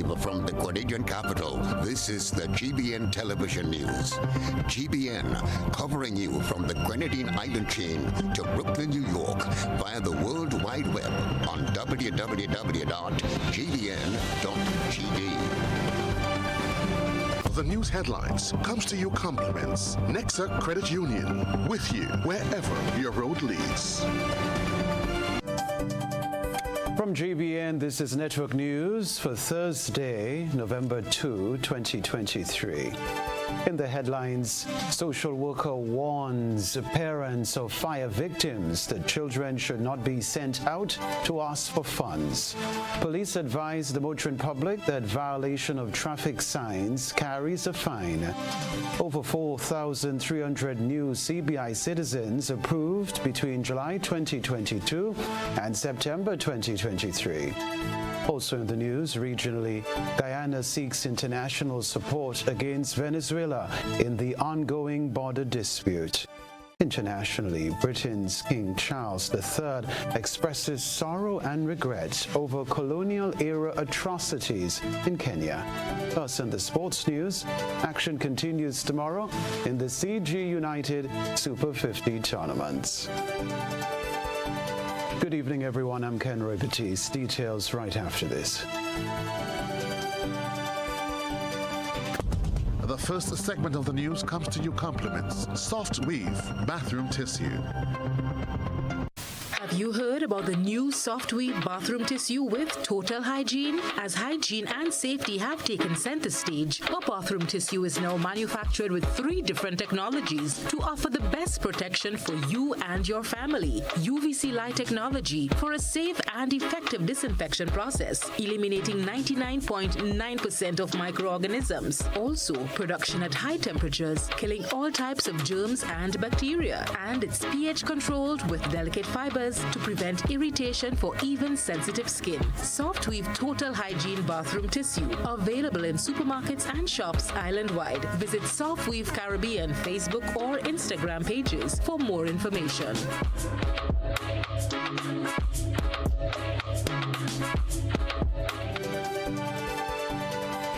Live from the Canadian capital, this is the GBN television news. GBN, covering you from the Grenadine Island chain to Brooklyn, New York, via the World Wide Web on www.gbn.gd. The news headlines comes to you compliments Nexa Credit Union, with you wherever your road leads. From GBN, this is Network News for Thursday, November 2, 2023. In the headlines, social worker warns parents of fire victims that children should not be sent out to ask for funds. Police advise the motoring public that violation of traffic signs carries a fine. Over 4,300 new CBI citizens approved between July 2022 and September 2023. Also in the news, regionally, Guyana seeks international support against Venezuela in the ongoing border dispute. Internationally, Britain's King Charles III expresses sorrow and regret over colonial-era atrocities in Kenya. Thus, in the sports news, action continues tomorrow in the CG United Super 50 tournaments. Good evening, everyone. I'm Kenroy, Baptiste. Details right after this. The first segment of the news comes to you compliments Soft Weave Bathroom Tissue. Have you heard about the new Soft Weave bathroom tissue with total hygiene? As hygiene and safety have taken center stage, our bathroom tissue is now manufactured with 3 different technologies to offer the best protection for you and your family. UVC light technology for a safe and effective disinfection process, eliminating 99.9% of microorganisms. Also, production at high temperatures, killing all types of germs and bacteria. And it's pH controlled with delicate fibers to prevent irritation for even sensitive skin. Soft Weave Total Hygiene Bathroom Tissue, available in supermarkets and shops island-wide. Visit Soft Weave Caribbean Facebook or Instagram pages for more information.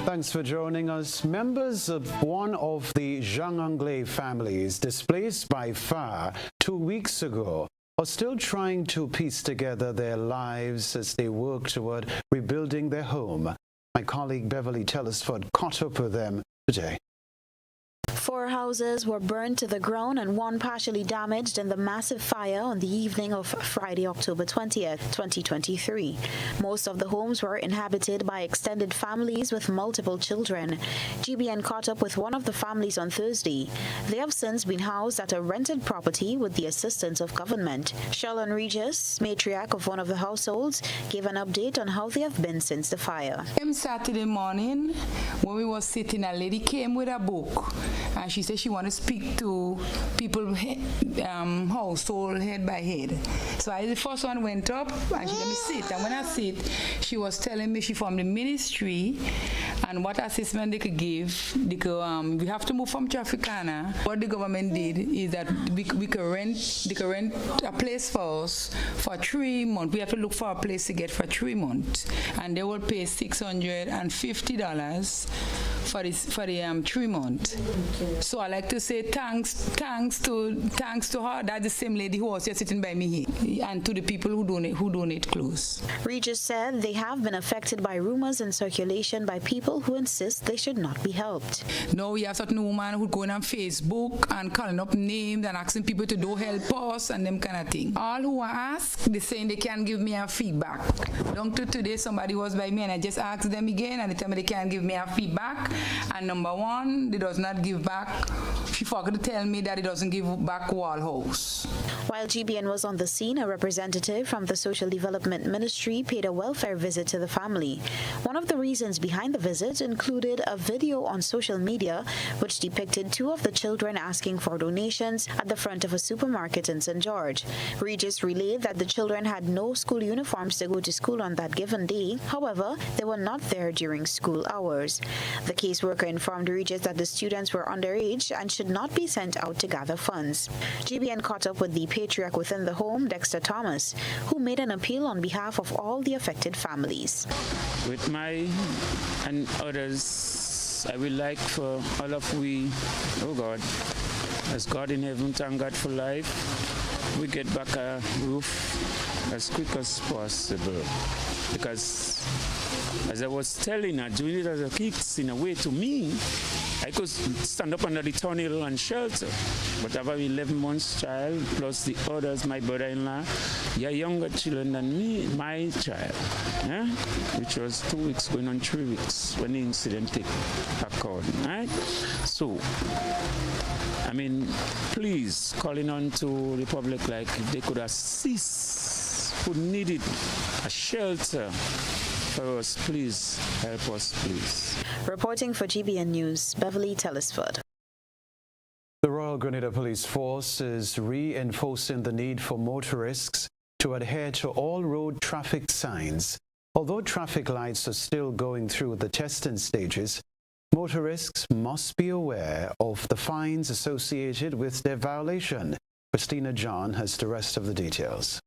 Thanks for joining us. Members of one of the Jean Anglais families displaced by fire 2 weeks ago are still trying to piece together their lives as they work toward rebuilding their home. My colleague Beverly Telesford caught up with them today. 4 houses were burned to the ground and 1 partially damaged in the massive fire on the evening of Friday, October 20th, 2023. Most of the homes were inhabited by extended families with multiple children. GBN caught up with one of the families on Thursday. They have since been housed at a rented property with the assistance of government. Charlene Regis, matriarch of one of the households, gave an update on how they have been since the fire. Saturday morning, when we were sitting, a lady came with a book. And she said she wanted to speak to people, household head by head. So the first one went up and she let me sit. And when I sit, she was telling me she from the ministry and what assessment they could give. They could, we have to move from Trafficana. What the government did is that they could rent a place for us for 3 months. We have to look for a place to get for 3 months. And they will pay $650 for the 3 months. So I like to say thanks to her. That's the same lady who was just sitting by me here, and to the people who donate clothes. Regis said they have been affected by rumors in circulation by people who insist they should not be helped. No, we have certain women who going on Facebook and calling up names and asking people to do help us and them kind of thing. All who ask, they saying they can't give me a feedback. Down to today, somebody was by me and I just asked them again and they tell me they can't give me a feedback. And number 1, they does not give back. She forgot to tell me that it doesn't give back wall house. While GBN was on the scene, a representative from the Social Development Ministry paid a welfare visit to the family. One of the reasons behind the visit included a video on social media which depicted 2 of the children asking for donations at the front of a supermarket in St. George. Regis relayed that the children had no school uniforms to go to school on that given day. However, they were not there during school hours. The caseworker informed Regis that the students were underage and should not be sent out to gather funds. GBN caught up with the patriarch within the home, Dexter Thomas, who made an appeal on behalf of all the affected families. With my and others, I would like for all of we, oh God, as God in heaven, thank God for life, we get back a roof as quick as possible. Because as I was telling her, doing it as a kids in a way to me, I could stand up under the tunnel and shelter. But I have an 11 months child, plus the others, my brother-in-law, they're younger children than me, my child, which was 2 weeks going on 3 weeks when the incident occurred, right? So, I mean, please, calling on to the public, like if they could assist who needed a shelter for us, please help us, please. Reporting for GBN News, Beverly Tellisford. The Royal Grenada Police Force is reinforcing the need for motorists to adhere to all road traffic signs. Although traffic lights are still going through the testing stages, motorists must be aware of the fines associated with their violation. Christina John has the rest of the details.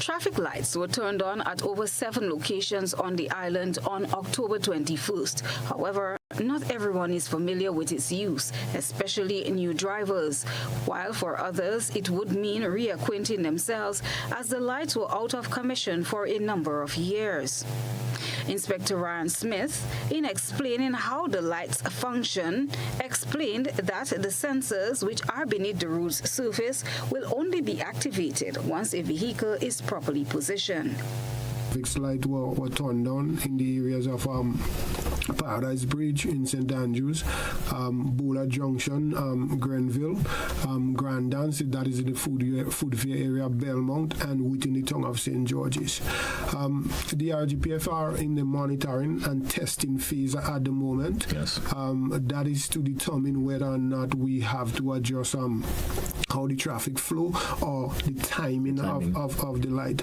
Traffic lights were turned on at over 7 locations on the island on October 21st. However, not everyone is familiar with its use, especially new drivers, while for others it would mean reacquainting themselves as the lights were out of commission for a number of years. Inspector Ryan Smith, in explaining how the lights function, explained that the sensors which are beneath the road's surface will only be activated once a vehicle is properly positioned. Traffic lights were turned on in the areas of Paradise Bridge in St. Andrews, Bowler Junction, Grenville, Grand Dance, that is in the food fair area, Belmont, and within the tongue of St. George's. The RGPF are in the monitoring and testing phase at the moment. Yes. That is to determine whether or not we have to adjust how the traffic flow or the timing. Of the light.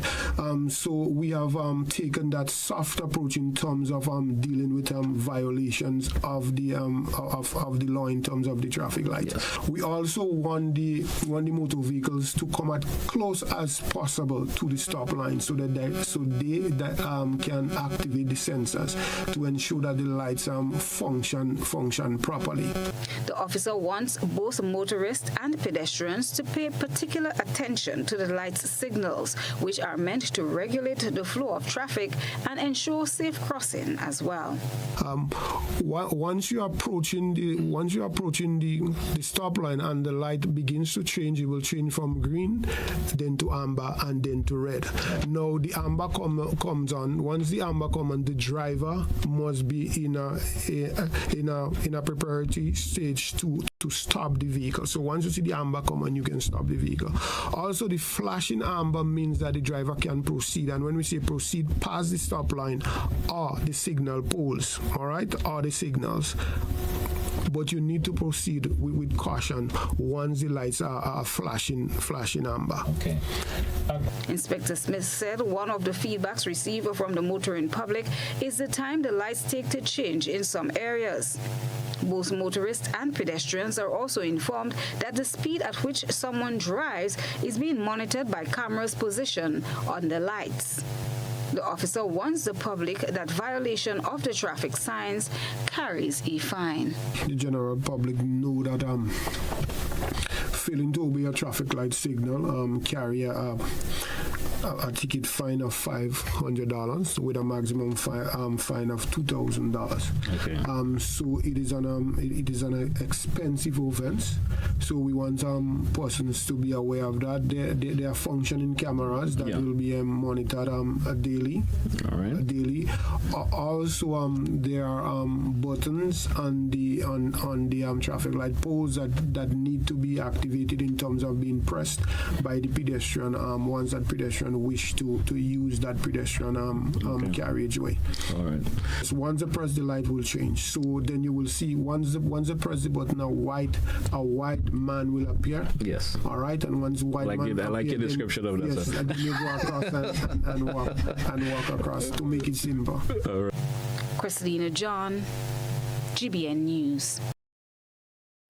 So we have taken that soft approach in terms of dealing with violations of the law in terms of the traffic light. Yes. We also want the motor vehicles to come as close as possible to the stop line so they can activate the sensors to ensure that the lights function properly. The officer wants both motorists and pedestrians to pay particular attention to the lights signals, which are meant to regulate the flow of traffic and ensure safe crossing as well. Once you're approaching the stop line and the light begins to change, it will change from green, then to amber, and then to red. Now the amber comes on. Once the amber comes on, the driver must be in a preparatory stage to stop the vehicle. So once you see the amber come on, you can stop the vehicle. Also, the flashing amber means that the driver can proceed, and when we say proceed, past the stop line or the signal poles, all right, or the signals. But you need to proceed with caution once the lights are flashing amber. Okay. Inspector Smith said one of the feedbacks received from the motoring public is the time the lights take to change in some areas. Both motorists and pedestrians are also informed that the speed at which someone drives is being monitored by cameras positioned on the lights. The officer warns the public that violation of the traffic signs carries a fine. The general public know that failing to obey a traffic light signal carry a ticket fine of $500 with a maximum fine of $2,000. Okay. So it is an expensive offense. So we want persons to be aware of that. There are functioning cameras that will be monitored daily. All right. Daily. Also, there are buttons on the traffic light poles that need to be activated in terms of being pressed by the pedestrian once that pedestrian wish to use that pedestrian carriageway. All right. So once they press, the light will change. So then you will see once they press the button, a white man will appear. Yes. All right. And once white man I like your description of that. Yes. And then you go across and walk across to make it simple. All right. Christina John, GBN News.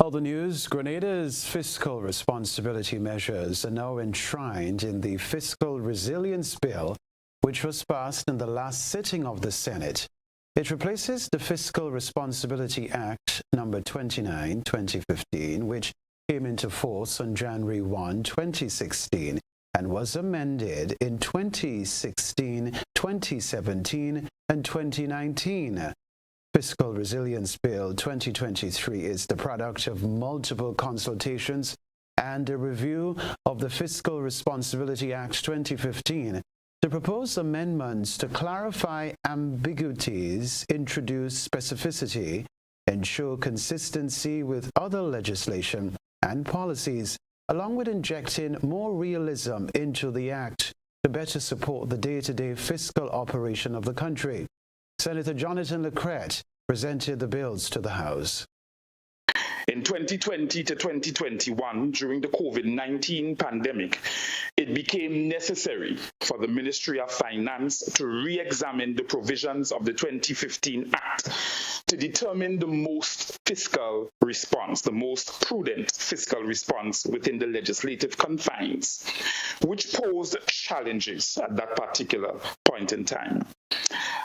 Other news, Grenada's fiscal responsibility measures are now enshrined in the Fiscal Resilience Bill, which was passed in the last sitting of the Senate. It replaces the Fiscal Responsibility Act number 29, 2015, which came into force on January 1, 2016, and was amended in 2016, 2017, and 2019. Fiscal Resilience Bill 2023 is the product of multiple consultations and a review of the Fiscal Responsibility Act 2015 to propose amendments to clarify ambiguities, introduce specificity, ensure consistency with other legislation and policies, along with injecting more realism into the Act to better support the day-to-day fiscal operation of the country. Senator Jonathan Lecret presented the bills to the House. In 2020 to 2021, during the COVID-19 pandemic, it became necessary for the Ministry of Finance to re-examine the provisions of the 2015 Act to determine the most fiscal response, the most prudent fiscal response within the legislative confines, which posed challenges at that particular point in time.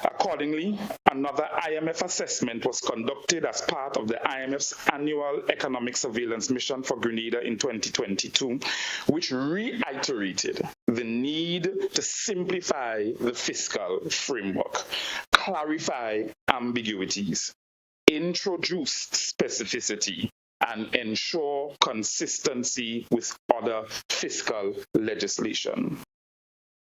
Accordingly, another IMF assessment was conducted as part of the IMF's annual economic surveillance mission for Grenada in 2022, which reiterated the need to simplify the fiscal framework, clarify ambiguities, introduce specificity, and ensure consistency with other fiscal legislation.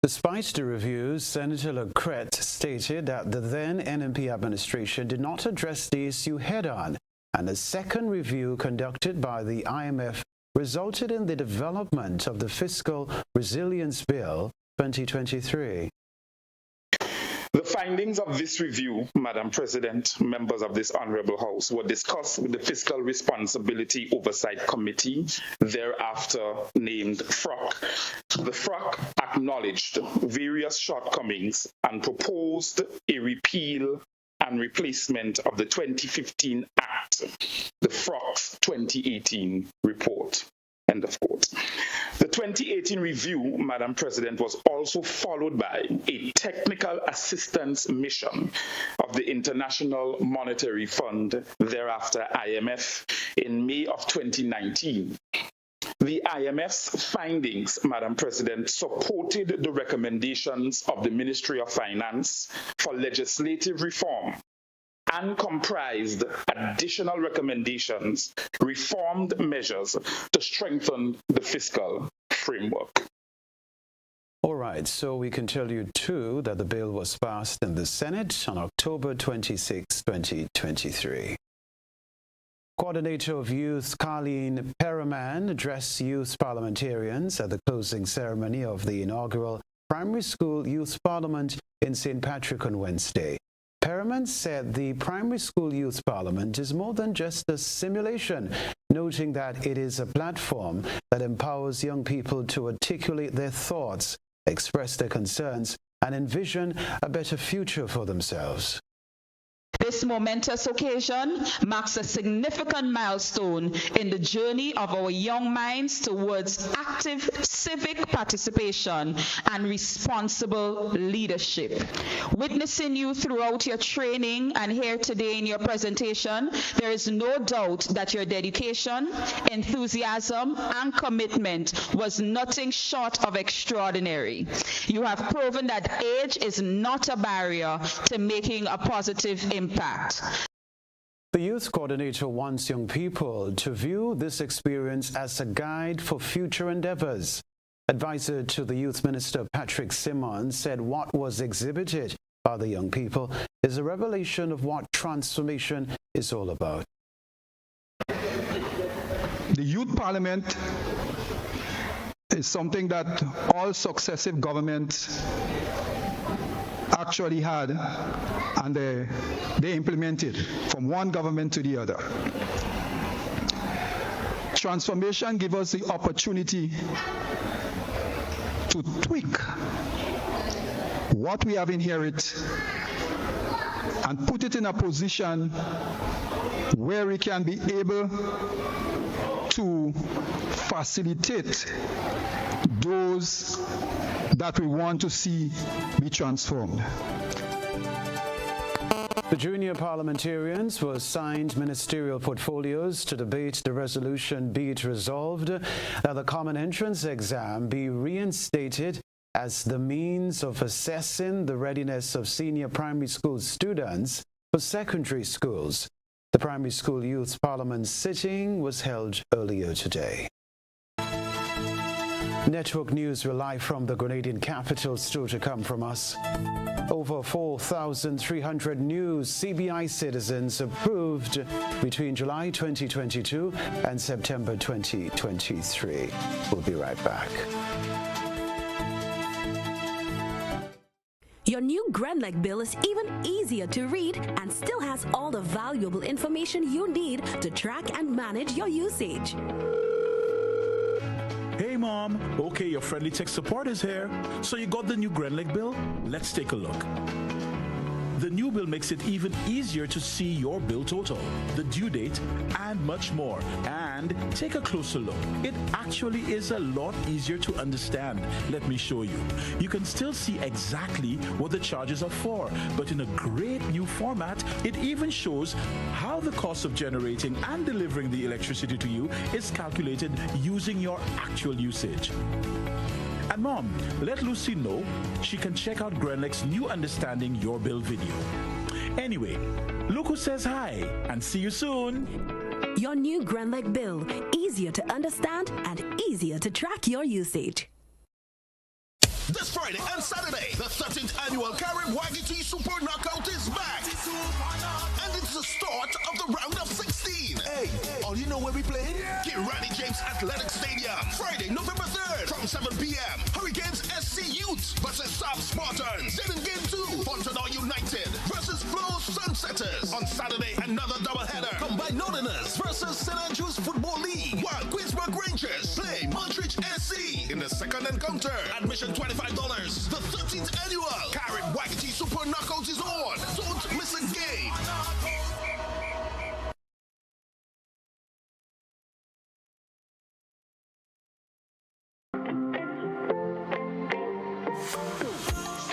Despite the reviews, Senator Lecret stated that the then NMP administration did not address the issue head-on, and a second review conducted by the IMF resulted in the development of the Fiscal Resilience Bill 2023. The findings of this review, Madam President, members of this Honorable House, were discussed with the Fiscal Responsibility Oversight Committee, thereafter named FROC. The FROC acknowledged various shortcomings and proposed a repeal and replacement of the 2015 Act, the FROC's 2018 report. End of quote. The 2018 review, Madam President, was also followed by a technical assistance mission of the International Monetary Fund, thereafter IMF, in May of 2019. The IMF's findings, Madam President, supported the recommendations of the Ministry of Finance for legislative reform and comprised additional recommendations, reformed measures to strengthen the fiscal framework. All right, so we can tell you too that the bill was passed in the Senate on October 26, 2023. Coordinator of Youth Carleen Perriman addressed youth parliamentarians at the closing ceremony of the inaugural Primary School Youth Parliament in St. Patrick on Wednesday. Perriman said the Primary School Youth Parliament is more than just a simulation, noting that it is a platform that empowers young people to articulate their thoughts, express their concerns, and envision a better future for themselves. This momentous occasion marks a significant milestone in the journey of our young minds towards active civic participation and responsible leadership. Witnessing you throughout your training and here today in your presentation, there is no doubt that your dedication, enthusiasm, and commitment was nothing short of extraordinary. You have proven that age is not a barrier to making a positive impact. The youth coordinator wants young people to view this experience as a guide for future endeavors. Advisor to the Youth Minister Patrick Simmons said what was exhibited by the young people is a revelation of what transformation is all about. The Youth Parliament is something that all successive governments actually had, and they implemented from one government to the other. Transformation gives us the opportunity to tweak what we have inherited and put it in a position where we can be able to facilitate those that we want to see be transformed. The junior parliamentarians were assigned ministerial portfolios to debate the resolution, be it resolved that the common entrance exam be reinstated as the means of assessing the readiness of senior primary school students for secondary schools. The Primary School Youth Parliament sitting was held earlier today. Network news will live from the Grenadian capital, still to come from us. Over 4,300 new CBI citizens approved between July 2022 and September 2023. We'll be right back. Your new GBN bill is even easier to read and still has all the valuable information you need to track and manage your usage. Hey Mom, okay, your friendly tech support is here. So you got the new GBN bill? Let's take a look. The new bill makes it even easier to see your bill total, the due date, and much more. And take a closer look. It actually is a lot easier to understand. Let me show you. You can still see exactly what the charges are for, but in a great new format, it even shows how the cost of generating and delivering the electricity to you is calculated using your actual usage. And Mom, let Lucy know she can check out GBN's new Understanding Your Bill video. Anyway, look who says hi, and see you soon. Your new GBN bill, easier to understand and easier to track your usage. This Friday and Saturday, the 13th annual Carib YGT Super Knockout is back. And it's the start of the round of 16. Hey, all you know where we play? Granny James Athletic Stadium. Friday, November 3rd from 7 p.m. Hurricanes SC Youths versus South Spartans. Then in game 2, Fontana United versus Flow Sunsetters. On Saturday, another doubleheader. Combined Northerners versus St. Andrews Football League. While Queensborough Rangers play Montreach SC in the second encounter. Admission $25. The 13th annual Carib YGT Super Knockout is on. Don't miss a game.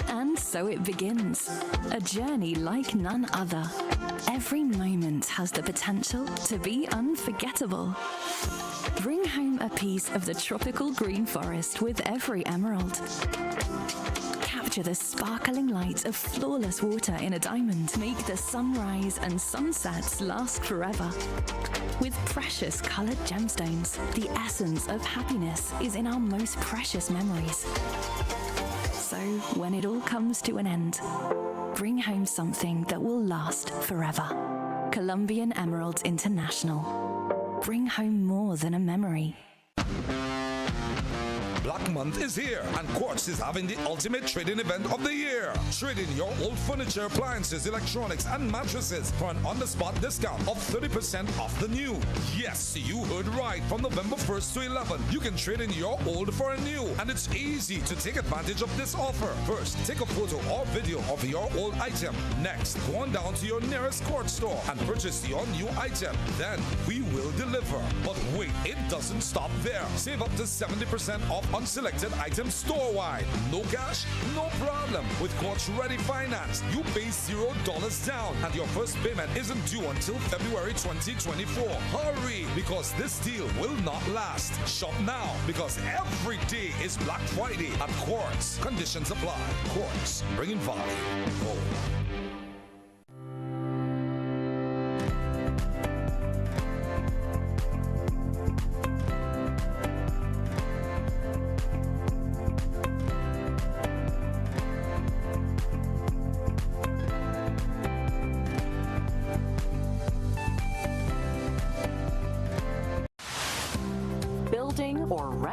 And so it begins. A journey like none other. Every moment has the potential to be unforgettable. Bring home a piece of the tropical green forest with every emerald. Capture the sparkling light of flawless water in a diamond. Make the sunrise and sunsets last forever. With precious colored gemstones, the essence of happiness is in our most precious memories. So, when it all comes to an end, bring home something that will last forever. Colombian Emeralds International. Bring home more than a memory. Black Month is here, and Quartz is having the ultimate trading event of the year. Trade in your old furniture, appliances, electronics, and mattresses for an on-the-spot discount of 30% off the new. Yes, you heard right. From November 1st to 11th, you can trade in your old for a new, and it's easy to take advantage of this offer. First, take a photo or video of your old item. Next, go on down to your nearest Quartz store and purchase your new item. Then, we will deliver. But wait, it doesn't stop there. Save up to 70% off on selected items store-wide. No cash? No problem. With Quartz Ready Finance, you pay $0 down and your first payment isn't due until February 2024. Hurry, because this deal will not last. Shop now, because every day is Black Friday at Quartz. Conditions apply. Quartz, bringing value home.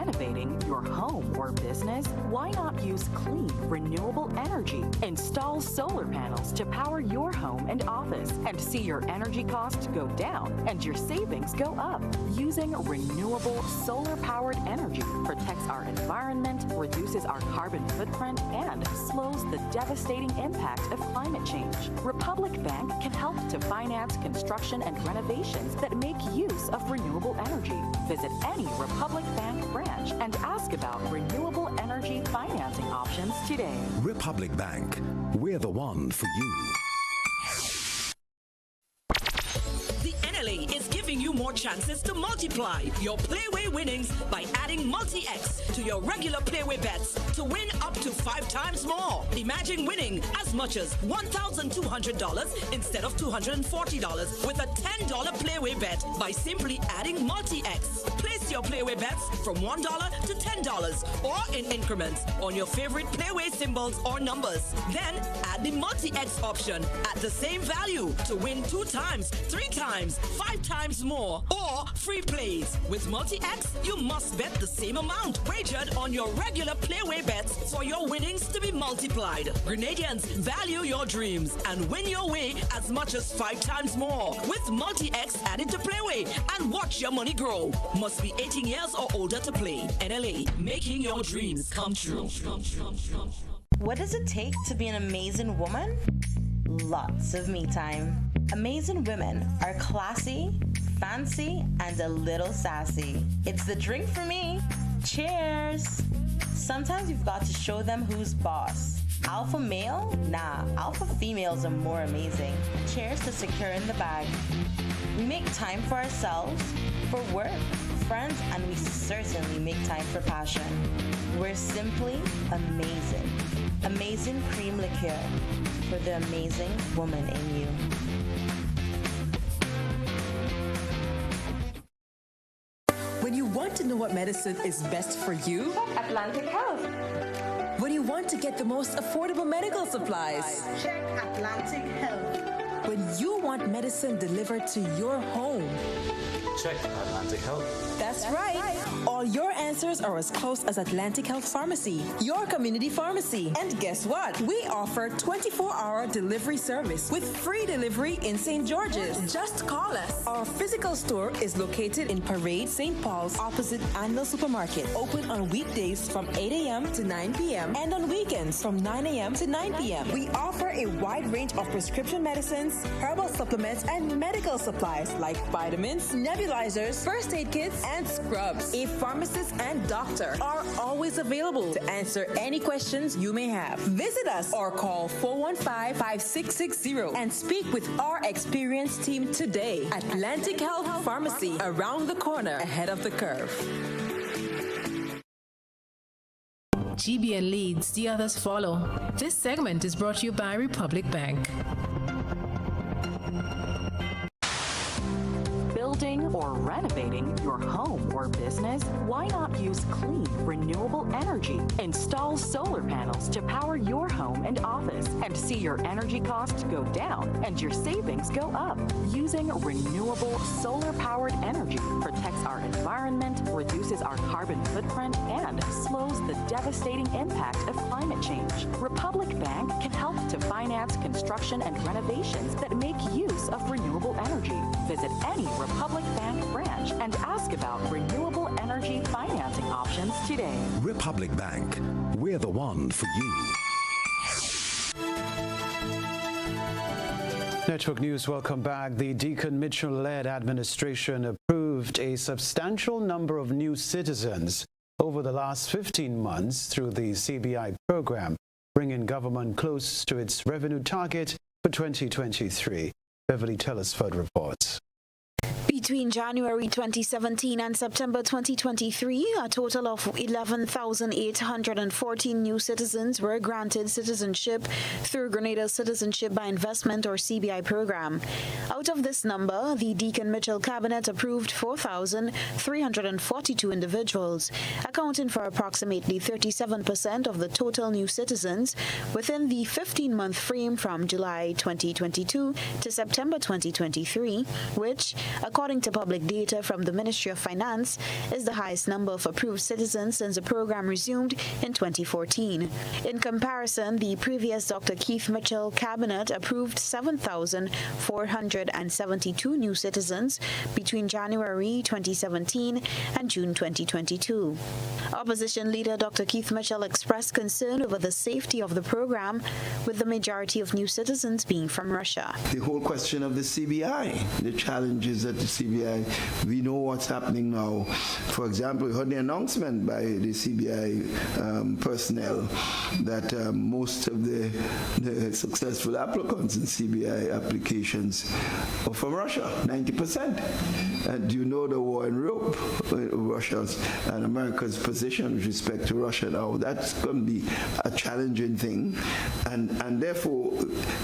renovating your home or business? Why not use clean, renewable energy? Install solar panels to power your home and office and see your energy costs go down and your savings go up. Using renewable solar-powered energy protects our environment, reduces our carbon footprint, and slows the devastating impact of climate change. Republic Bank can help to finance construction and renovations that make use of renewable energy. Visit any Republic Bank branch and ask about renewable energy financing options today. Republic Bank, we're the one for you. The NLA is giving you more chances to multiply your Playway winnings by adding Multi-X to your regular Playway bets to win up to 5 times more. Imagine winning as much as $1,200 instead of $240 with a $10 Playway bet by simply adding Multi-X. Place your Playway bets from $1 to $10 or in increments on your favorite Playway symbols or numbers. Then add the Multi-X option at the same value to win 2 times, 3 times, 5 times more, or free plays. With Multi-X, you must bet the same amount wagered on your regular Playway bets for your winnings to be multiplied. Grenadians, value your dreams and win your way as much as 5 times more with Multi-X added to Playway and watch your money grow. Must be 18 years or older to play. NLA, making your dreams come true. What does it take to be an amazing woman? Lots of me time. Amazing women are classy, fancy, and a little sassy. It's the drink for me. Cheers. Sometimes you've got to show them who's boss. Alpha male? Nah, alpha females are more amazing. Cheers to securing the bag. We make time for ourselves, for work, friends, and we certainly make time for passion. We're simply amazing. Amazing cream liqueur for the amazing woman in you. When you want to know what medicine is best for you, Atlantic Health. When you want to get the most affordable medical supplies, check Atlantic Health. When you want medicine delivered to your home, check Atlantic Health. That's right. All your answers are as close as Atlantic Health Pharmacy, your community pharmacy. And guess what? We offer 24-hour delivery service with free delivery in St. George's. Just call us. Our physical store is located in Parade, St. Paul's, opposite Anvil Supermarket. Open on weekdays from 8 a.m. to 9 p.m. and on weekends from 9 a.m. to 9 p.m. We offer a wide range of prescription medicines, herbal supplements, and medical supplies like vitamins, nebulizers, first aid kits, and scrubs. A pharmacist and doctor are always available to answer any questions you may have. Visit us or call 415-5660 and speak with our experienced team today. Atlantic Health Pharmacy, around the corner, ahead of the curve. GBN leads, the others follow. This segment is brought to you by Republic Bank. Building or renovating your home or business? Why not use clean, renewable energy? Install solar panels to power your home and office and see your energy costs go down and your savings go up. Using renewable solar-powered energy protects our environment, reduces our carbon footprint, and slows the devastating impact of climate change. Republic Bank can help to finance construction and renovations that make use of renewable energy. Visit any Republic Bank branch and ask about renewable energy financing options today. Republic Bank, we're the one for you. Network News, welcome back. The Deacon Mitchell-led administration approved a substantial number of new citizens over the last 15 months through the CBI program, bringing government close to its revenue target for 2023. Beverly Telesford reports. Between January 2017 and September 2023, a total of 11,814 new citizens were granted citizenship through Grenada's Citizenship by Investment or CBI program. Out of this number, the Deacon Mitchell cabinet approved 4,342 individuals, accounting for approximately 37% of the total new citizens within the 15-month frame from July 2022 to September 2023, which, according according to public data from the Ministry of Finance, is the highest number of approved citizens since the program resumed in 2014. In comparison, the previous Dr. Keith Mitchell cabinet approved 7,472 new citizens between January 2017 and June 2022. Opposition leader Dr. Keith Mitchell expressed concern over the safety of the program, with the majority of new citizens being from Russia. The whole question of the CBI, the challenges at the CBI, we know what's happening now. For example, we heard the announcement by the CBI personnel that most of the successful applicants in CBI applications are from Russia, 90%. And do you know the war in Europe, Russia's and America's position with respect to Russia now? That's going to be a challenging thing, and therefore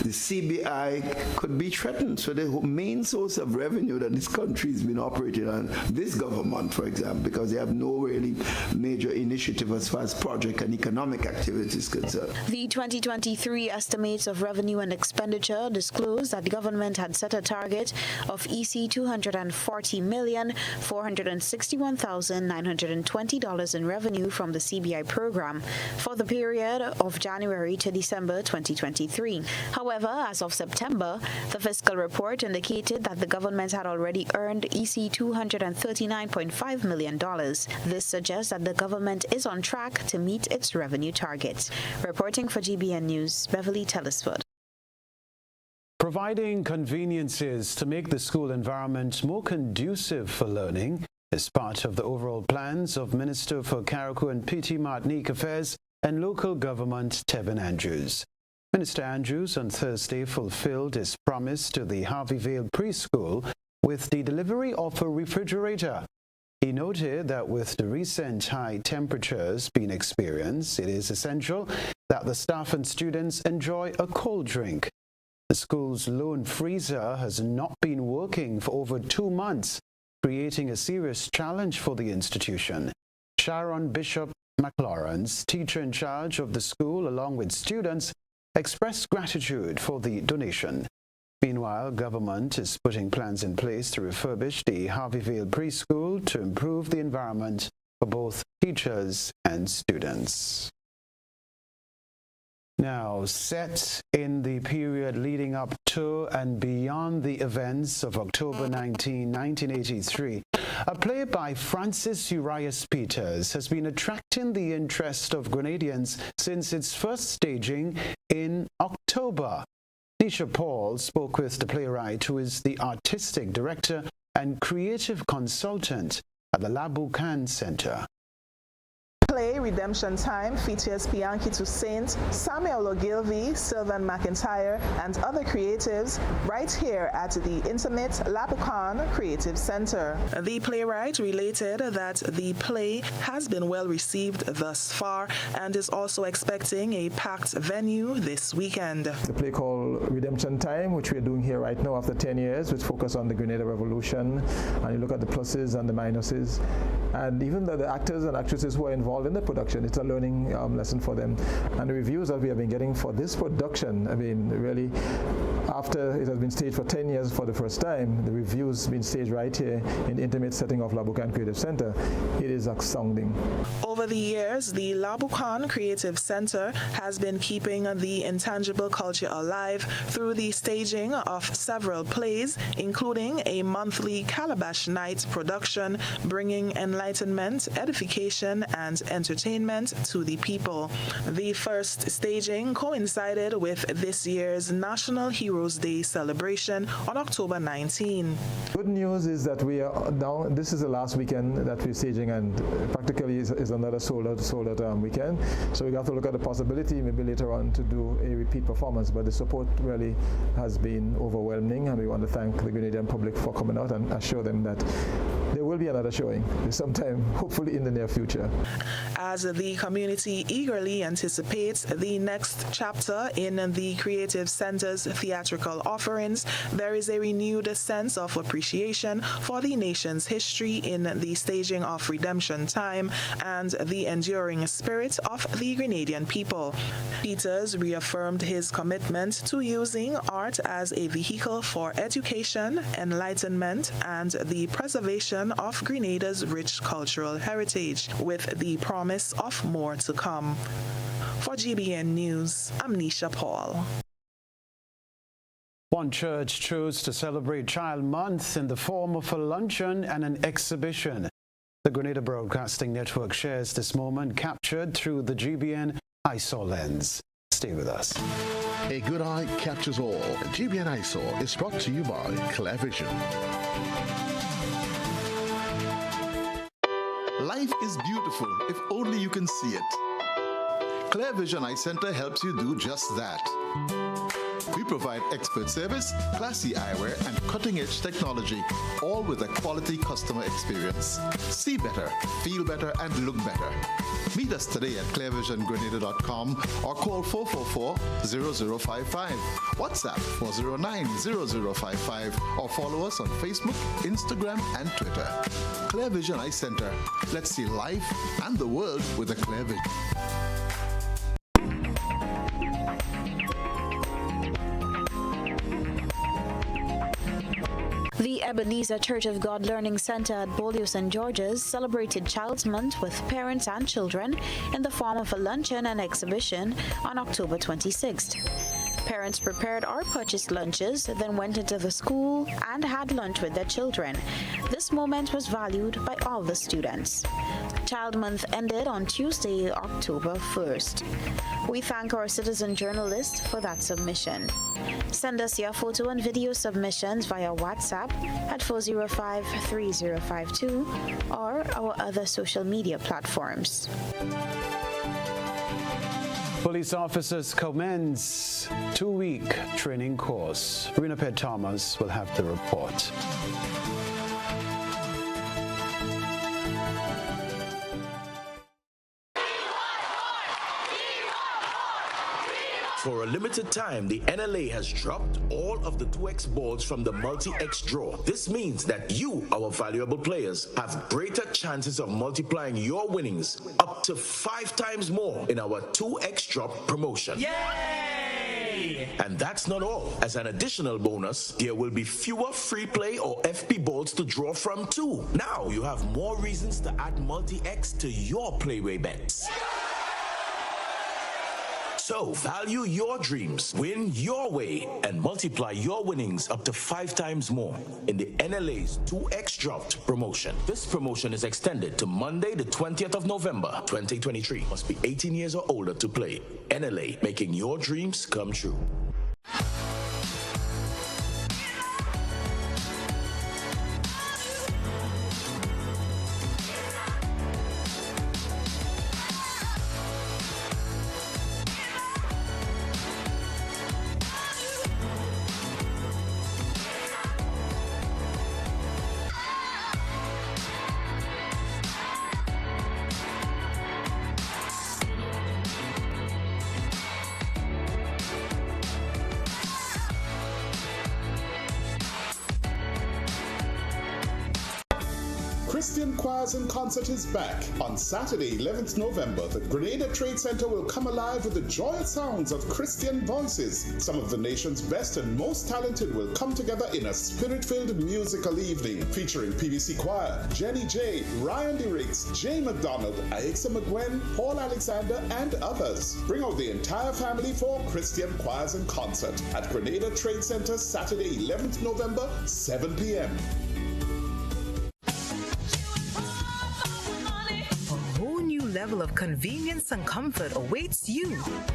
the CBI could be threatened. So the main source of revenue that this country has been operating on, this government, for example, because they have no really major initiative as far as project and economic activity is concerned. The 2023 estimates of revenue and expenditure disclosed that the government had set a target of $240,461,920 in revenue from the CBI program for the period of January to December 2023. However, as of September, the fiscal report indicated that the government had already earned $239.5 million. This suggests that the government is on track to meet its revenue targets. Reporting for GBN News, Beverly Telesford. Providing conveniences to make the school environment more conducive for learning is part of the overall plans of Minister for Carriacou and PT Martinique Affairs and Local Government, Tevin Andrews. Minister Andrews on Thursday fulfilled his promise to the Harveyvale preschool with the delivery of a refrigerator. He noted that with the recent high temperatures being experienced, it is essential that the staff and students enjoy a cold drink. The school's lone freezer has not been working for over 2 months, creating a serious challenge for the institution. Sharon Bishop McLaurin's teacher in charge of the school, along with students, expressed gratitude for the donation. Meanwhile, government is putting plans in place to refurbish the Harveyvale preschool to improve the environment for both teachers and students. Now, set in the period leading up to and beyond the events of October 19, 1983, a play by Francis Urias Peters has been attracting the interest of Grenadians since its first staging in October. Nisha Paul spoke with the playwright, who is the artistic director and creative consultant at the Labucan Center. Play Redemption Time features Bianchi Toussaint, Samuel Ogilvy, Sylvan McIntyre, and other creatives right here at the intimate Labucan Creative Center. The playwright related that the play has been well received thus far and is also expecting a packed venue this weekend. The play called Redemption Time, which we're doing here right now after 10 years, which focus on the Grenada Revolution, and you look at the pluses and the minuses, and even the actors and actresses who are involved in the production. It's a learning lesson for them. And the reviews that we have been getting for this production, I mean, really, after it has been staged for 10 years for the first time, the reviews been staged right here in the intimate setting of Labucan Creative Center. It is astounding. Over the years, the Labucan Creative Center has been keeping the intangible culture alive through the staging of several plays, including a monthly Calabash Night production, bringing enlightenment, edification, and entertainment to the people. The first staging coincided with this year's National Heroes Day celebration on October 19. Good news is that we are now, this is the last weekend that we're staging, and practically is another sold out weekend. So we have to look at the possibility maybe later on to do a repeat performance, but the support really has been overwhelming, and we want to thank the Grenadian public for coming out and assure them that they will be another showing sometime, hopefully in the near future. As the community eagerly anticipates the next chapter in the Creative Center's theatrical offerings, there is a renewed sense of appreciation for the nation's history in the staging of Redemption Time and the enduring spirit of the Grenadian people. Peters reaffirmed his commitment to using art as a vehicle for education, enlightenment, and the preservation of Grenada's rich cultural heritage, with the promise of more to come. For GBN News, I'm Nisha Paul. One church chose to celebrate Child Month in the form of a luncheon and an exhibition. The Grenada Broadcasting Network shares this moment captured through the GBN eyesore lens. Stay with us. A good eye captures all. GBN eyesore is brought to you by Clear Vision. Life is beautiful if only you can see it. Clear Vision Eye Center helps you do just that. We provide expert service, classy eyewear, and cutting-edge technology, all with a quality customer experience. See better, feel better, and look better. Meet us today at clearvisiongrenada.com or call 444-0055, WhatsApp 409-0055, or follow us on Facebook, Instagram, and Twitter. Clear Vision Eye Center. Let's see life and the world with a clear vision. The Ebenezer Church of God Learning Center at Beaulieu St. George's celebrated Child's Month with parents and children in the form of a luncheon and exhibition on October 26th. Parents prepared or purchased lunches, then went into the school and had lunch with their children. This moment was valued by all the students. Child Month ended on Tuesday, October 1st. We thank our citizen journalists for that submission. Send us your photo and video submissions via WhatsApp at 405-3052 or our other social media platforms. Police officers commence 2-week training course. Renaped Thomas will have the report. For a limited time, the NLA has dropped all of the 2X balls from the multi-X draw. This means that you, our valuable players, have greater chances of multiplying your winnings up to 5 times more in our 2X drop promotion. Yay! And that's not all. As an additional bonus, there will be fewer free play or FP balls to draw from too. Now you have more reasons to add multi-X to your playway bets. So, value your dreams, win your way, and multiply your winnings up to 5 times more in the NLA's 2X Dropped promotion. This promotion is extended to Monday, the 20th of November, 2023. Must be 18 years or older to play. NLA, making your dreams come true. Christian Choirs in Concert is back. On Saturday, 11th November, the Grenada Trade Center will come alive with the joyous sounds of Christian voices. Some of the nation's best and most talented will come together in a spirit-filled musical evening featuring PVC Choir, Jenny J, Ryan DeRiggs, Jay McDonald, Aixa McGwen, Paul Alexander, and others. Bring out the entire family for Christian Choirs in Concert at Grenada Trade Center, Saturday, 11th November, 7 p.m. Level of convenience and comfort awaits you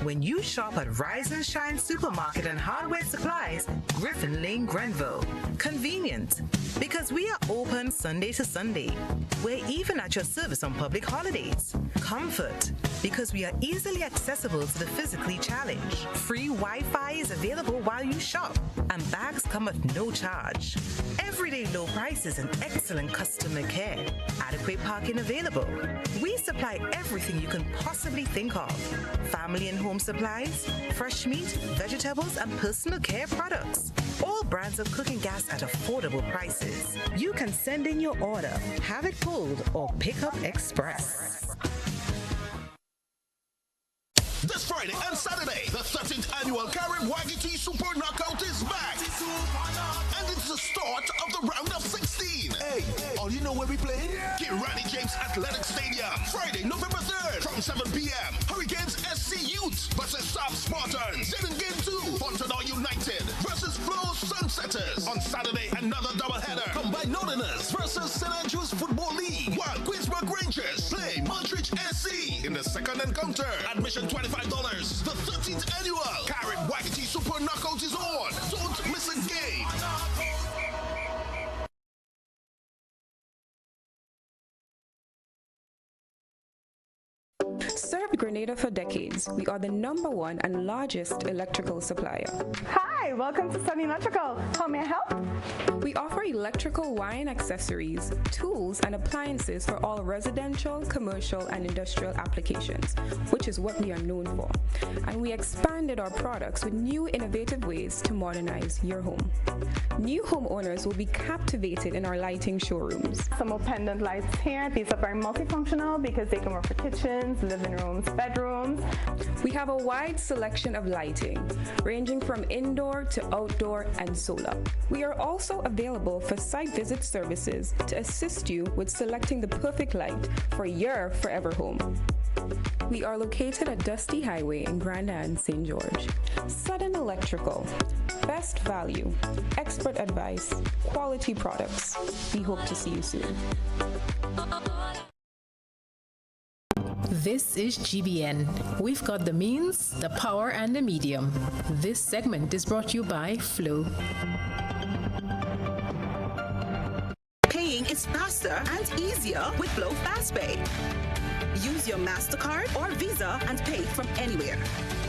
when you shop at Rise and Shine Supermarket and Hardware Supplies, Griffin Lane, Grenville. Convenient, because we are open Sunday to Sunday. We're even at your service on public holidays. Comfort, because we are easily accessible to the physically challenged. Free Wi-Fi is available while you shop, and bags come at no charge. Everyday low prices and excellent customer care. Adequate parking available. We supply everything you can possibly think of. Family and home supplies, fresh meat, vegetables, and personal care products. All brands of cooking gas at affordable prices. You can send in your order, have it pulled, or pick up express. This Friday and Saturday, the 13th annual Carib Wagiti Super Knockout is back. And it's the start of the round of 16. Hey, all you know where we play? Kenroy James Athletic Stadium. Friday, November 3rd from 7 p.m. Hurricanes SC Youth versus Stop Spartans. Then in game 2, Fontana United versus Flow Sunsetters. On Saturday, another doubleheader. Combined Northerners versus St. Andrews Football League. While Queensborough Rangers play Montreal SC in the second encounter. Admission $25. The 13th annual Carib Wagiti Super Knockout is on. Don't miss a game. Served Grenada for decades, we are the #1 and largest electrical supplier. Hi, welcome to Sunny Electrical. How may I help? We offer electrical wire accessories, tools, and appliances for all residential, commercial, and industrial applications, which is what we are known for. And we expanded our products with new innovative ways to modernize your home. New homeowners will be captivated in our lighting showrooms. Some more pendant lights here. These are very multifunctional because they can work for kitchens, living rooms, bedrooms. We have a wide selection of lighting, ranging from indoor to outdoor and solar. We are also available for site visit services to assist you with selecting the perfect light for your forever home. We are located at Dusty Highway in Grand Anne, St. George. Sudden Electrical. Best value, expert advice, quality products. We hope to see you soon. This is GBN. We've got the means, the power, and the medium. This segment is brought to you by Flow. Paying is faster and easier with Flow FastPay. Use your MasterCard or Visa and pay from anywhere.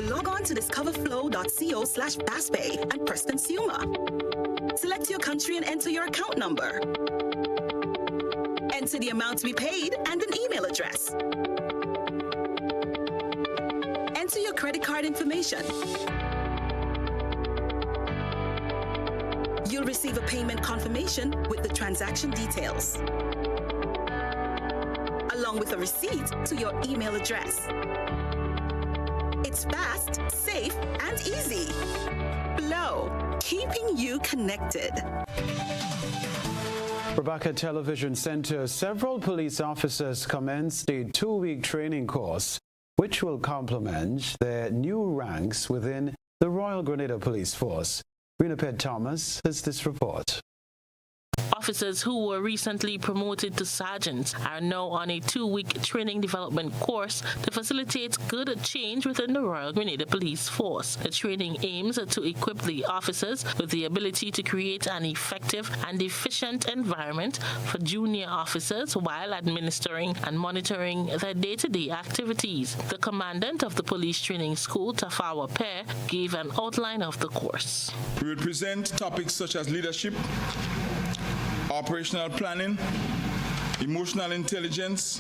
Log on to discoverflow.co/fastpay and press Consumer. Select your country and enter your account number. Enter the amount to be paid and an email address. Enter your credit card information. You'll receive a payment confirmation with the transaction details, along with a receipt to your email address. It's fast, safe, and easy. Flow, keeping you connected. Rebecca Television Center, several police officers commenced a 2-week training course, which will complement their new ranks within the Royal Grenada Police Force. Renaped Thomas has this report. Officers who were recently promoted to sergeants are now on a 2-week training development course to facilitate good change within the Royal Grenada Police Force. The training aims to equip the officers with the ability to create an effective and efficient environment for junior officers while administering and monitoring their day-to-day activities. The commandant of the Police Training School, Tafawa Pear, gave an outline of the course. We will present topics such as leadership, operational planning, emotional intelligence,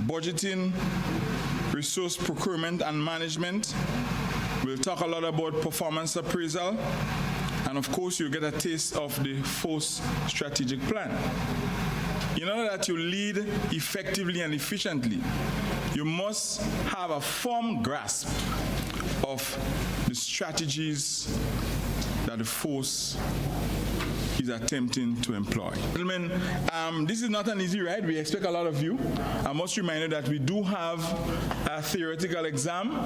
budgeting, resource procurement and management. We'll talk a lot about performance appraisal, and of course you'll get a taste of the force strategic plan. In order that you lead effectively and efficiently, you must have a firm grasp of the strategies that the force is attempting to employ. Gentlemen, this is not an easy ride. We expect a lot of you. I must remind you that we do have a theoretical exam.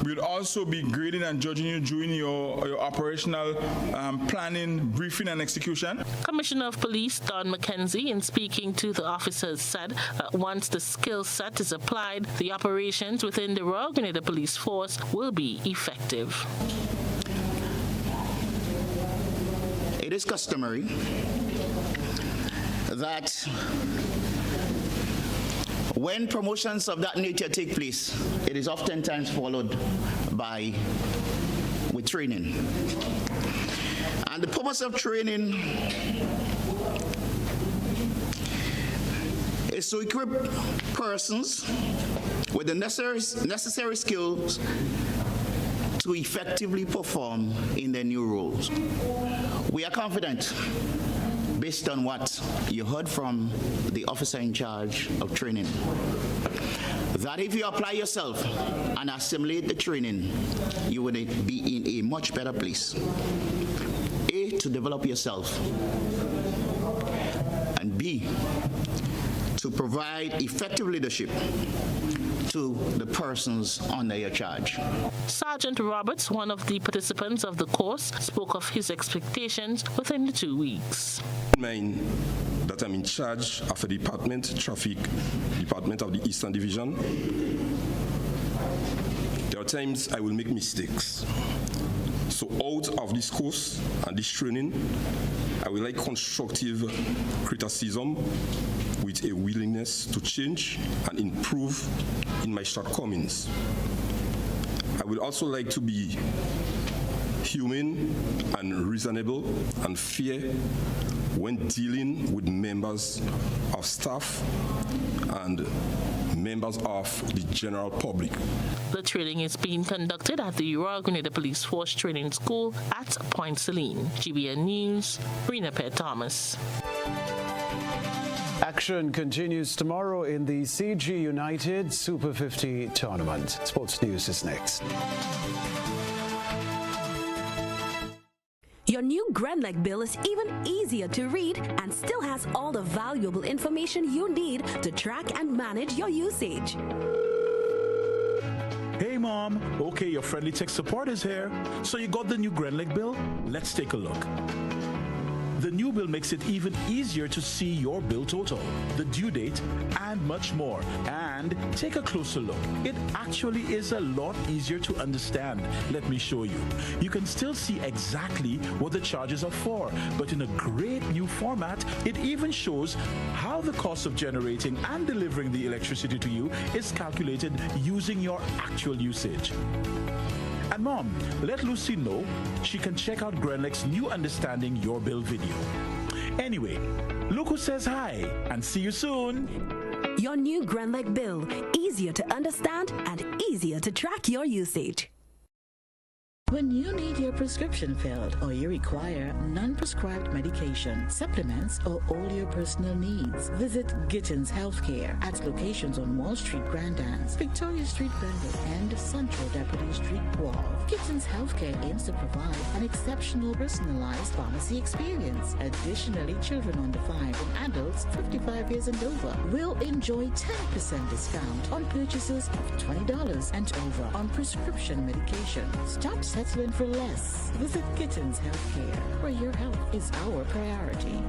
We'll also be grading and judging you during your operational planning, briefing, and execution. Commissioner of Police Don McKenzie, in speaking to the officers, said that once the skill set is applied, the operations within the Royal Grenada Police Force will be effective. It is customary that When promotions of that nature take place, it is oftentimes followed with training. And the purpose of training is to equip persons with the necessary skills to effectively perform in their new roles. We are confident, based on what you heard from the officer in charge of training, that if you apply yourself and assimilate the training, you will be in a much better place. A, to develop yourself, and B, to provide effective leadership to the persons under your charge. Sergeant Roberts, one of the participants of the course, spoke of his expectations within the 2 weeks. That I'm in charge of a department, traffic department of the Eastern Division. There are times I will make mistakes. So out of this course and this training, I will like constructive criticism with a willingness to change and improve in my shortcomings. I will also like to be humane and reasonable and fair when dealing with members of staff and members of the general public. The training is being conducted at the Royal Grenada Police Force Training School at Point Celine. GBN News, Rena Pett Thomas. Action continues tomorrow in the CG United Super 50 tournament. Sports News is next. Your new GrenLec bill is even easier to read and still has all the valuable information you need to track and manage your usage. Hey Mom, okay, your friendly tech support is here. So you got the new GrenLec bill? Let's take a look. The new bill makes it even easier to see your bill total, the due date, and much more. And take a closer look. It actually is a lot easier to understand. Let me show you. You can still see exactly what the charges are for, but in a great new format, it even shows how the cost of generating and delivering the electricity to you is calculated using your actual usage. And Mom, let Lucy know she can check out GrenLec's new Understanding Your Bill video. Anyway, look who says hi, and see you soon. Your new GrenLec bill, easier to understand and easier to track your usage. When you need your prescription filled or you require non-prescribed medication, supplements, or all your personal needs, visit Gittins Healthcare at locations on Wall Street, Grand Anse, Victoria Street, Glenwood, and Central Deputy Street, Wall. Gittins Healthcare aims to provide an exceptional personalized pharmacy experience. Additionally, children under 5 and adults 55 years and over will enjoy 10% discount on purchases of $20 and over on prescription medication. Stop settling for less. Visit Gittins Healthcare, where your health is our priority.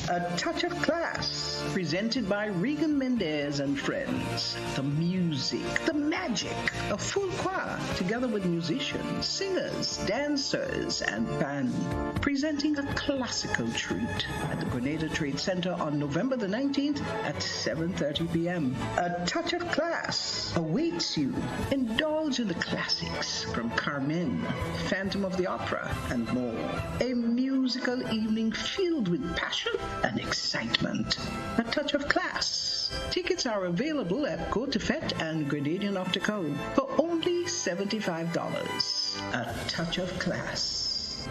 A Touch of Class, presented by Regan Mendez and friends. The music, the magic, a full choir, together with musicians, singers, dancers, and band, presenting a classical treat at the Grenada Trade Center on November the 19th at 7:30 p.m. A Touch of Class awaits you. Indulge in the classics from Carmen, Phantom of the Opera, and more. A musical evening filled with passion and excitement. A Touch of Class. Tickets are available at Go-To-Fet and Grenadian Optico for only $75. A Touch of Class.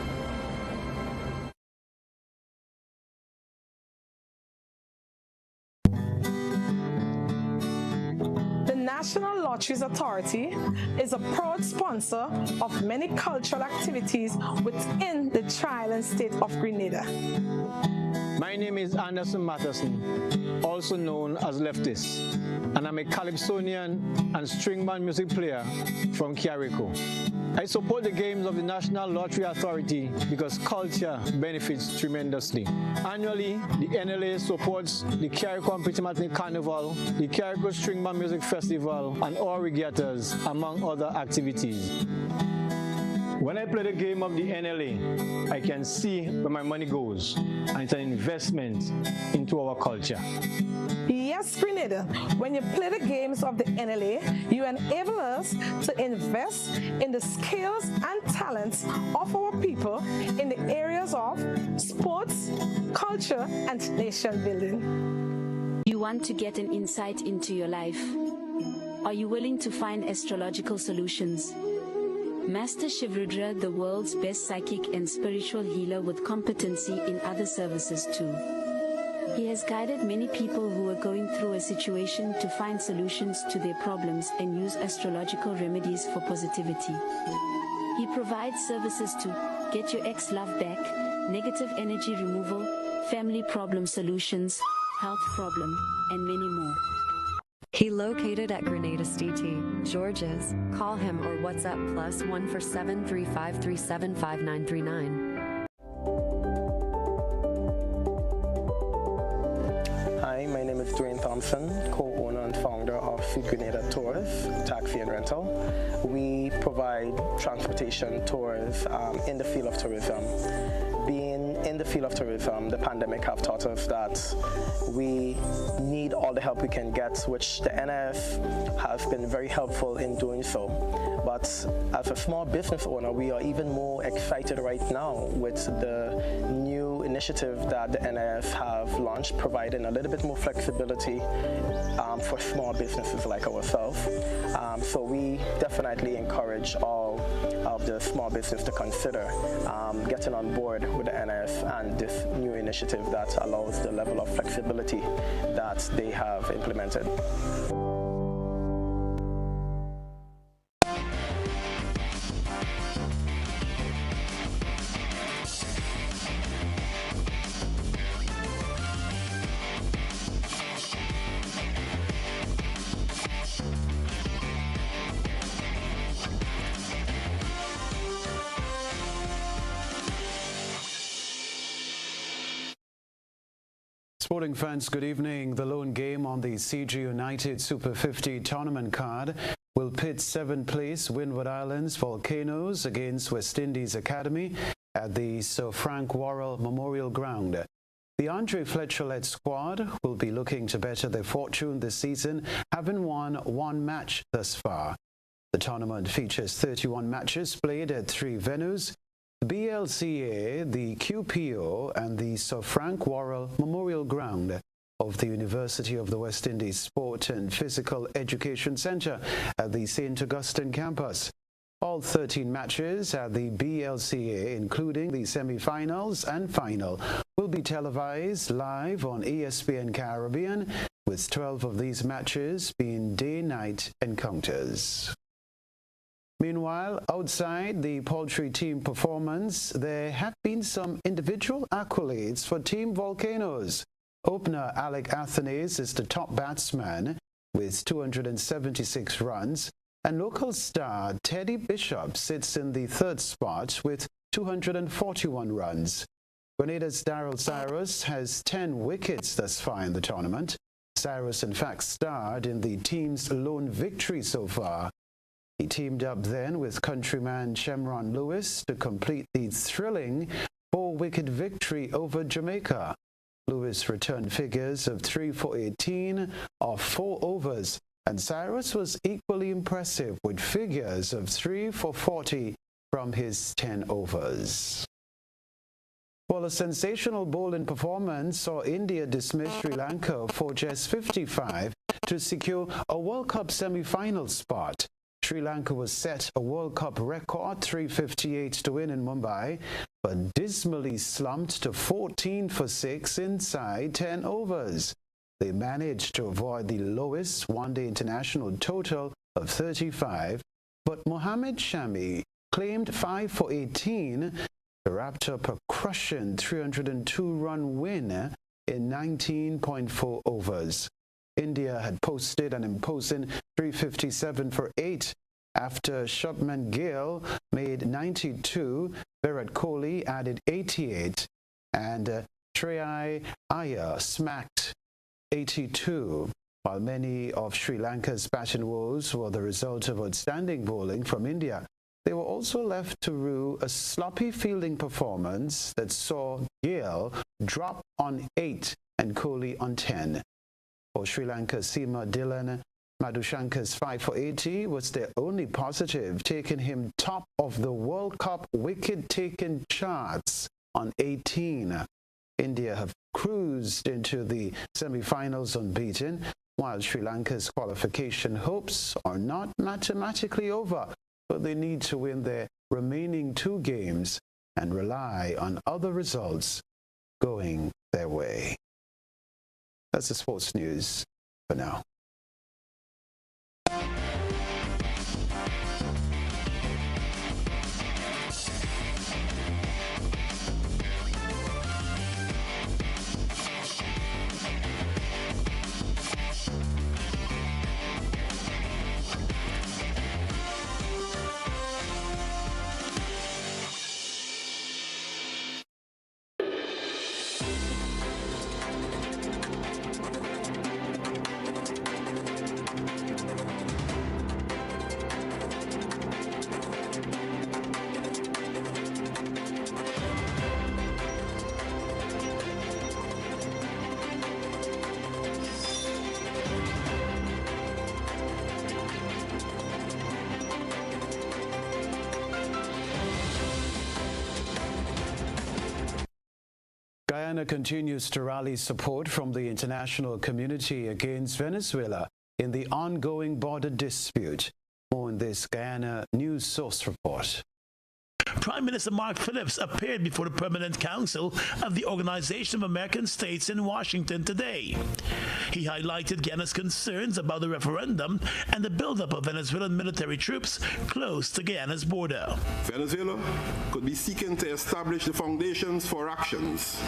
National Lotteries Authority is a proud sponsor of many cultural activities within the Tri-Island state of Grenada. My name is Anderson Matheson, also known as Leftist, and I'm a calypsonian and string band music player from Carrico. I support the games of the National Lottery Authority because culture benefits tremendously. Annually, the NLA supports the Carrico and Pitamatin Carnival, the Carrico String Band Music Festival, and all regattas, among other activities. When I play the game of the NLA, I can see where my money goes, and it's an investment into our culture. Yes, Grenada, when you play the games of the NLA, you enable us to invest in the skills and talents of our people in the areas of sports, culture, and nation building. You want to get an insight into your life? Are you willing to find astrological solutions? Master Shivrudra, the world's best psychic and spiritual healer with competency in other services too. He has guided many people who are going through a situation to find solutions to their problems and use astrological remedies for positivity. He provides services to get your ex-love back, negative energy removal, family problem solutions, health problem, and many more. He located at Grenada STT, George's. Call him or WhatsApp +1 for 735375939. Hi, my name is Dwayne Thompson, co-owner and founder of Grenada Tours, Taxi and Rental. We provide transportation tours in the field of tourism. Being in the field of tourism, the pandemic have taught us that we need all the help we can get, which the NIF has been very helpful in doing so. But as a small business owner, we are even more excited right now with the new initiative that the NIF have launched, providing a little bit more flexibility for small businesses like ourselves. So we definitely encourage all of the small business to consider getting on board with the NIF and this new initiative that allows the level of flexibility that they have implemented. Sporting fans, good evening. The lone game on the CG United Super 50 tournament card will pit 7th place Windward Islands Volcanoes against West Indies Academy at the Sir Frank Worrell Memorial Ground. The Andre Fletcher-led squad will be looking to better their fortune this season, having won 1 match thus far. The tournament features 31 matches played at 3 venues: the BLCA, the QPO, and the Sir Frank Worrell Memorial Ground of the University of the West Indies Sport and Physical Education Centre at the St. Augustine campus. All 13 matches at the BLCA, including the semi-finals and final, will be televised live on ESPN Caribbean, with 12 of these matches being day-night encounters. Meanwhile, outside the poultry team performance, there have been some individual accolades for Team Volcanoes. Opener Alec Athenaeus is the top batsman with 276 runs, and local star Teddy Bishop sits in the 3rd spot with 241 runs. Grenada's Daryl Cyrus has 10 wickets thus far in the tournament. Cyrus, in fact, starred in the team's lone victory so far. He teamed up then with countryman Shemron Lewis to complete the thrilling 4-wicket victory over Jamaica. Lewis returned figures of 3 for 18 off 4 overs, and Cyrus was equally impressive with figures of 3 for 40 from his 10 overs. Well, a sensational bowling performance saw India dismiss Sri Lanka for just 55 to secure a World Cup semi-final spot. Sri Lanka was set a World Cup record 358 to win in Mumbai, but dismally slumped to 14 for 6 inside 10 overs. They managed to avoid the lowest one-day international total of 35, but Mohammad Shami claimed 5 for 18 to wrap up a crushing 302-run win in 19.4 overs. India had posted an imposing 357 for 8 after Shubman Gill made 92, Virat Kohli added 88, and Shreyas Iyer smacked 82. While many of Sri Lanka's batting woes were the result of outstanding bowling from India, They were also left to rue a sloppy fielding performance that saw Gale drop on 8 and Kohli on 10. For Sri Lanka's Seema Dhilan, Madhushankar's 5 for 80 was their only positive, taking him top of the World Cup wicket-taking charts on 18. India have cruised into the semi-finals unbeaten, while Sri Lanka's qualification hopes are not mathematically over, but they need to win their remaining 2 games and rely on other results going their way. That's the sports news for now. Guyana continues to rally support from the international community against Venezuela in the ongoing border dispute. More in this Guyana News Source report. Prime Minister Mark Phillips appeared before the Permanent Council of the Organization of American States in Washington today. He highlighted Guyana's concerns about the referendum and the buildup of Venezuelan military troops close to Guyana's border. Venezuela could be seeking to establish the foundations for actions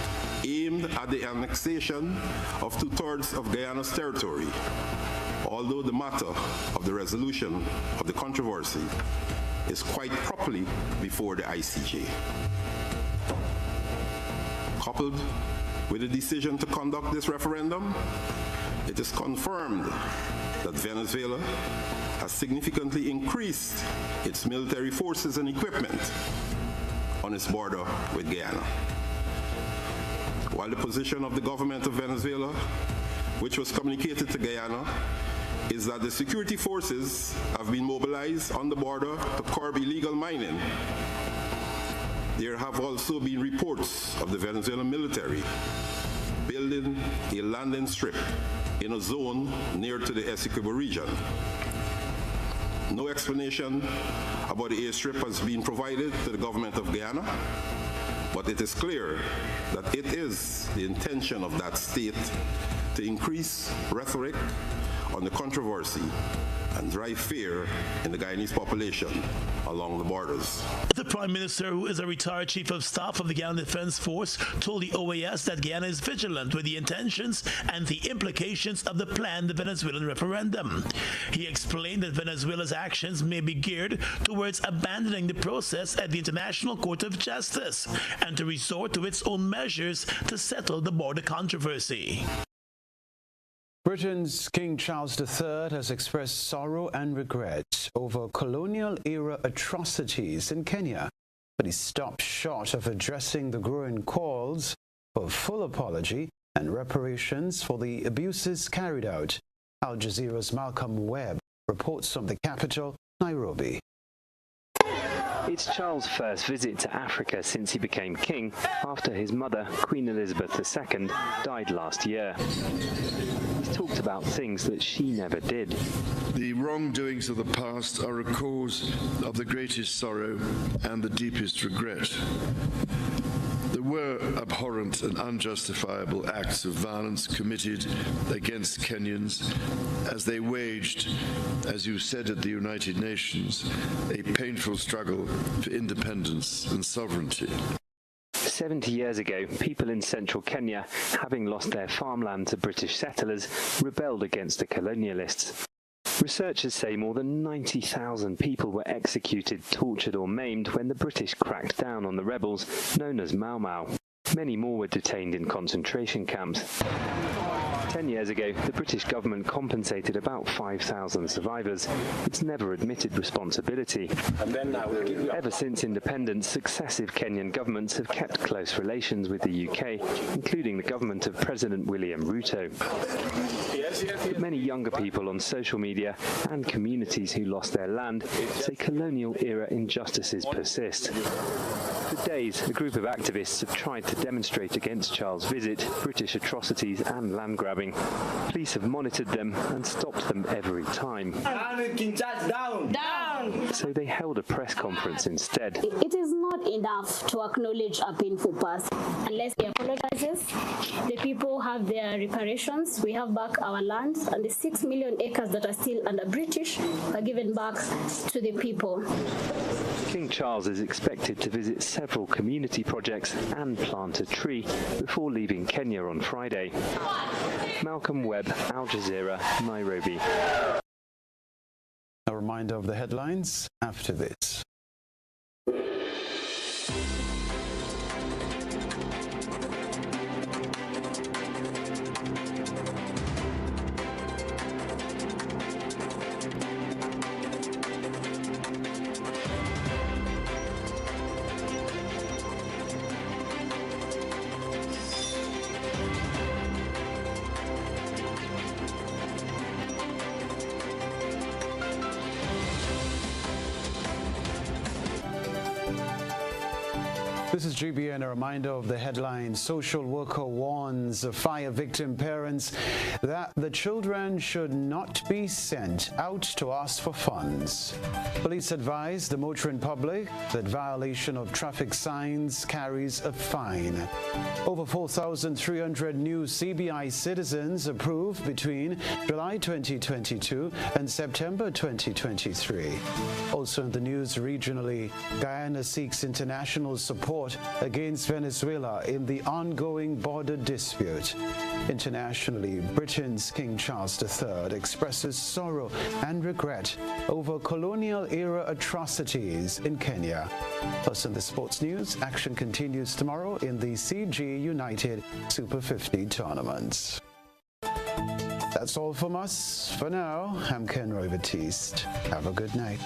aimed at the annexation of 2/3 of Guyana's territory, although the matter of the resolution of the controversy is quite properly before the ICJ. Coupled with the decision to conduct this referendum, it is confirmed that Venezuela has significantly increased its military forces and equipment on its border with Guyana. While the position of the government of Venezuela, which was communicated to Guyana, is that the security forces have been mobilized on the border to curb illegal mining, there have also been reports of the Venezuelan military building a landing strip in a zone near to the Essequibo region. No explanation about the airstrip has been provided to the government of Guyana, but it is clear that it is the intention of that state to increase rhetoric on the controversy and drive fear in the Guyanese population along the borders. The Prime Minister, who is a retired Chief of Staff of the Guyana Defense Force, told the OAS that Guyana is vigilant with the intentions and the implications of the planned Venezuelan referendum. He explained that Venezuela's actions may be geared towards abandoning the process at the International Court of Justice and to resort to its own measures to settle the border controversy. Britain's King Charles III has expressed sorrow and regret over colonial-era atrocities in Kenya, but he stopped short of addressing the growing calls for full apology and reparations for the abuses carried out. Al Jazeera's Malcolm Webb reports from the capital, Nairobi. It's Charles' first visit to Africa since he became king after his mother, Queen Elizabeth II, died last year. He's talked about things that she never did. The wrongdoings of the past are a cause of the greatest sorrow and the deepest regret. There were abhorrent and unjustifiable acts of violence committed against Kenyans as they waged, as you said at the United Nations, a painful struggle for independence and sovereignty. 70 years ago, people in central Kenya, having lost their farmland to British settlers, rebelled against the colonialists. Researchers say more than 90,000 people were executed, tortured or maimed when the British cracked down on the rebels known as Mau Mau. Many more were detained in concentration camps. 10 years ago, the British government compensated about 5,000 survivors. It's never admitted responsibility. Ever since independence, successive Kenyan governments have kept close relations with the UK, including the government of President William Ruto. But many younger people on social media and communities who lost their land say colonial-era injustices persist. For days, a group of activists have tried to demonstrate against Charles' visit, British atrocities and land grabbing. Police have monitored them and stopped them every time. Down! So they held a press conference instead. It is not enough to acknowledge a painful past. Unless he apologizes, the people have their reparations, we have back our land, and the 6 million acres that are still under British are given back to the people. King Charles is expected to visit several community projects and plant a tree before leaving Kenya on Friday. Malcolm Webb, Al Jazeera, Nairobi. A reminder of the headlines after this. This is GBN, a reminder of the headline. Social worker warns fire victim parents that the children should not be sent out to ask for funds. Police advise the motoring public that violation of traffic signs carries a fine. Over 4,300 new CBI citizens approved between July 2022 and September 2023. Also in the news regionally, Guyana seeks international support against Venezuela in the ongoing border dispute. Internationally, Britain's King Charles III expresses sorrow and regret over colonial-era atrocities in Kenya. Plus in the sports news, action continues tomorrow in the CG United Super 50 tournaments. That's all from us for now. I'm Kenroy Baptiste. Have a good night.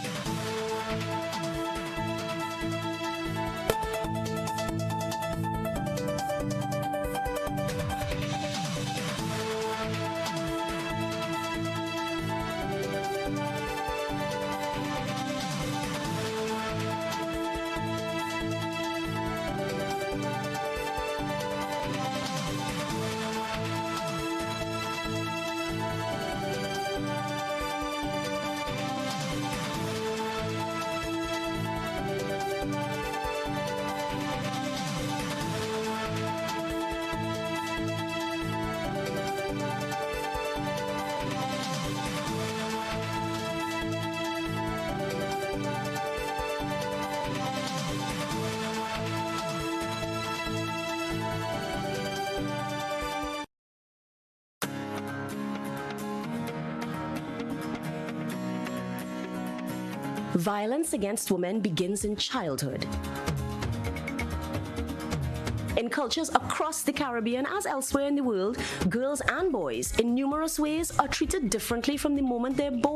Violence against women begins in childhood. In cultures across the Caribbean, as elsewhere in the world, girls and boys in numerous ways are treated differently from the moment they're born.